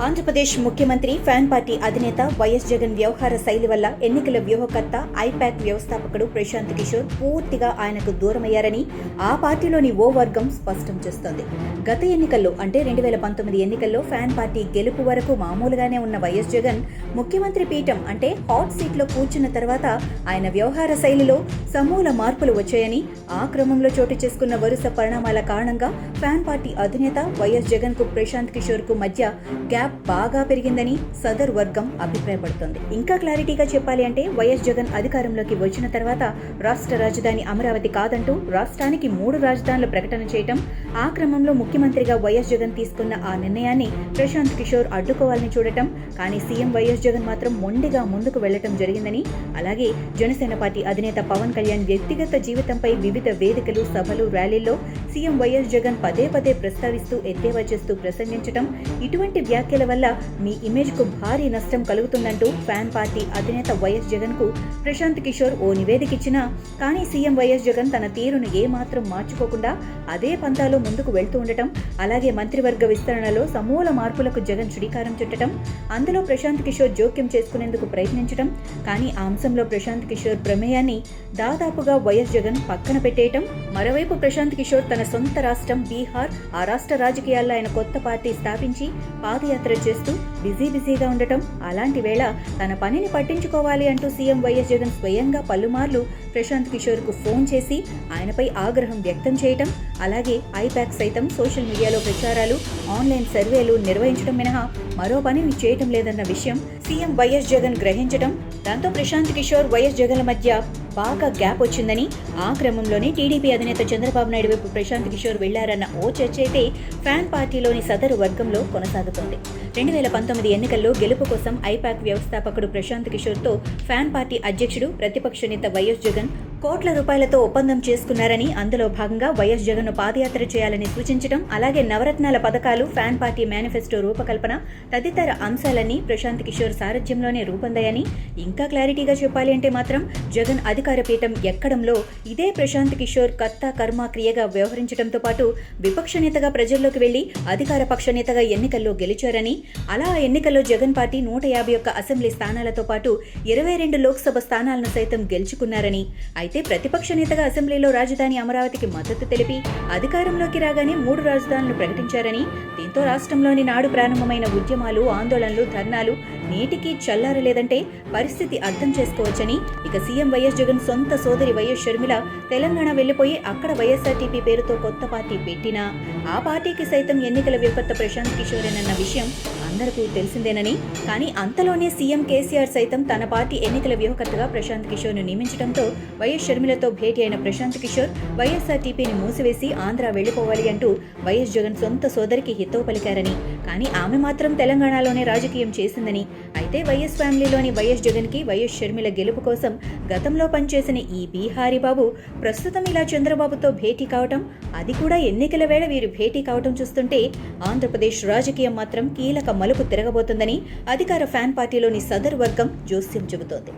ఆంధ్రప్రదేశ్ ముఖ్యమంత్రి fan party అధినేత YS Jagan వ్యవహార శైలి వల్ల ఎన్నికల వ్యూహకర్త ఐపాక్ వ్యవస్థాపకుడు ప్రశాంత్ కిషోర్ పూర్తిగా ఆయనకు దూరమయ్యారని ఆ పార్టీలోని ఓ వర్గం స్పష్టం చేస్తోంది. గత ఎన్నికల్లో అంటే 2019 ఎన్నికల్లో ఫ్యాన్ పార్టీ గెలుపు వరకు మామూలుగానే ఉన్న వైఎస్ జగన్ ముఖ్యమంత్రి పీఠం అంటే హాట్ సీట్లో కూర్చున్న తర్వాత ఆయన వ్యవహార శైలిలో సమూల మార్పులు వచ్చాయని, ఆ క్రమంలో చోటు చేసుకున్న వరుస పరిణామాల కారణంగా ఫ్యాన్ పార్టీ అధినేత వైఎస్ జగన్ కు ప్రశాంత్ కిషోర్ కు మధ్య గ్యాప్ బాగా పెరిగిందని సదర్ వర్గం అభిప్రాయపడుతోంది. ఇంకా క్లారిటీగా చెప్పాలి అంటే వైఎస్ జగన్ అధికారంలోకి వచ్చిన తర్వాత రాష్ట్ర రాజధాని అమరావతి కాదంటూ రాష్ట్రానికి 3 రాజధానుల ప్రకటన చేయటం, ఆ క్రమంలో ముఖ్యమంత్రిగా వైఎస్ జగన్ తీసుకున్న ఆ నిర్ణయాన్ని ప్రశాంత్ కిషోర్ అడ్డుకోవాలని చూడటం, కానీ సీఎం వైఎస్ జగన్ మాత్రం మొండిగా ముందుకు వెళ్లటం జరిగిందని, అలాగే జనసేన పార్టీ అధినేత పవన్ కళ్యాణ్ వ్యక్తిగత జీవితంపై వివిధ వేదికలు, సభలు, ర్యాలీల్లో సీఎం వైఎస్ జగన్ పదే పదే ప్రస్తావిస్తూ ఎద్దేవా చేస్తూ ప్రసంగించడం, ఇటువంటి వ్యాఖ్యల వల్ల మీ ఇమేజ్ కు భారీ నష్టం కలుగుతుందంటూ ఫ్యాన్ పార్టీ అధినేత వైఎస్ జగన్ కు ప్రశాంత్ కిషోర్ ఓ నివేదిక ఇచ్చినా, కానీ సీఎం వైఎస్ జగన్ తన తీరును ఏమాత్రం మార్చుకోకుండా అదే పంతాలో ముందుకు వెళ్తూ ఉండటం, అలాగే మంత్రివర్గ విస్తరణలో సమూల మార్పులకు జగన్ శ్రీకారం చుట్టడం, అందులో ప్రశాంత్ కిషోర్ జోక్యం చేసుకునేందుకు ప్రయత్నించడం, కానీ ఆ అంశంలో ప్రశాంత్ కిషోర్ ప్రమేయాన్ని దాదాపుగా వైఎస్ జగన్ పక్కన పెట్టేయటం, మరోవైపు ప్రశాంత్ కిషోర్ తన సొంత రాష్ట్రం బీహార్, ఆ రాష్ట్ర రాజకీయాల్లో ఆయన కొత్త పార్టీ స్థాపించి పాదయాత్ర చేస్తూ బిజీగా ఉండటం, అలాంటి వేళ తన పనిని పట్టించుకోవాలి అంటూ సీఎం వైఎస్ జగన్ స్వయంగా పలుమార్లు ప్రశాంత్ కిషోర్ కు ఫోన్ చేసి ఆయనపై ఆగ్రహం వ్యక్తం చేయటం, అలాగే ఐపాక్ సైతం సోషల్ మీడియాలో ప్రచారాలు, ఆన్లైన్ సర్వేలు నిర్వహించడం మినహా మరో పనిని చేయటం లేదన్న విషయం సీఎం వైఎస్ జగన్ గ్రహించడం, దాంతో ప్రశాంత్ కిషోర్ వైఎస్ జగన్ల మధ్య బాగా గ్యాప్ వచ్చిందని, ఆ క్రమంలోనే టీడీపీ అధినేత చంద్రబాబు నాయుడు వైపు ప్రశాంత్ కిషోర్ వెళ్లారన్న ఓ చర్చ అయితే ఫ్యాన్ పార్టీలోని సదరు వర్గంలో కొనసాగుతోంది. 2019 ఎన్నికల్లో గెలుపు కోసం ఐపాక్ వ్యవస్థాపకుడు ప్రశాంత్ కిషోర్తో ఫ్యాన్ పార్టీ అధ్యక్షుడు ప్రతిపక్ష నేత వైఎస్ జగన్ కోట్ల రూపాయలతో ఒప్పందం చేసుకున్నారని, అందులో భాగంగా వైఎస్ జగన్ను పాదయాత్ర చేయాలని సూచించడం, అలాగే నవరత్నాల పథకాలు, ఫ్యాన్ పార్టీ మేనిఫెస్టో రూపకల్పన తదితర అంశాలన్నీ ప్రశాంత్ కిషోర్ సారథ్యంలోనే రూపొందాయని, ఇంకా క్లారిటీగా చెప్పాలి అంటే మాత్రం జగన్ అధికార పీఠం ఎక్కడంలో ఇదే ప్రశాంత్ కిషోర్ కర్త కర్మ క్రియగా వ్యవహరించడంతో పాటు విపక్ష నేతగా ప్రజల్లోకి వెళ్లి అధికార పక్ష నేతగా ఎన్నికల్లో గెలిచారని, అలా ఆ ఎన్నికల్లో జగన్ పార్టీ 151 అసెంబ్లీ స్థానాలతో పాటు 22 లోక్సభ స్థానాలను సైతం గెలుచుకున్నారని, అయితే ప్రతిపక్ష నేతగా అసెంబ్లీలో రాజధాని అమరావతికి మద్దతు తెలిపి అధికారంలోకి రాగానే 3 రాజధానులు ప్రకటించారని, దీంతో రాష్ట్రంలోని నాడు ప్రారంభమైన ఉద్యమాలు, ఆందోళనలు, ధర్నాలు నేటికి చల్లారలేదంటే పరిస్థితి అర్థం చేసుకోవచ్చని, ఇక సీఎం వైఎస్ జగన్ సొంత సోదరి వైఎస్ షర్మిల తెలంగాణ వెళ్లిపోయి అక్కడ వైఎస్ఆర్టీపీ పేరుతో కొత్త పార్టీ పెట్టినా ఆ పార్టీకి సైతం ఎన్నికల విపత్త ప్రశాంత్ కిషోరేనన్న విషయం అందరికీ తెలిసిందేనని, కానీ అంతలోనే సీఎం కేసీఆర్ సైతం తన పార్టీ ఎన్నికల వ్యూహకర్తగా ప్రశాంత్ కిషోర్ను నియమించడంతో వైఎస్ షర్మిలతో భేటీ అయిన ప్రశాంత్ కిషోర్ వైఎస్ఆర్టీపీని మూసివేసి ఆంధ్ర వెళ్లిపోవాలి అంటూ వైఎస్ జగన్ సొంత సోదరికి హితవు పలికారని, కానీ ఆమె మాత్రం తెలంగాణలోనే రాజకీయం చేసిందని, అయితే వైఎస్ ఫ్యామిలీలోని వైఎస్ జగన్ కి వైఎస్ షర్మిల గెలుపు కోసం గతంలో పనిచేసిన ఈ బీహారీ బాబు ప్రస్తుతం ఇలా చంద్రబాబుతో భేటీ కావటం, అది కూడా ఎన్నికల వేళ వీరు భేటీ కావటం చూస్తుంటే ఆంధ్రప్రదేశ్ రాజకీయం మాత్రం కీలక మలుపు తిరగబోతుందని అధికార ఫ్యాన్ పార్టీలోని సదరు వర్గం జోస్యం చెబుతోంది.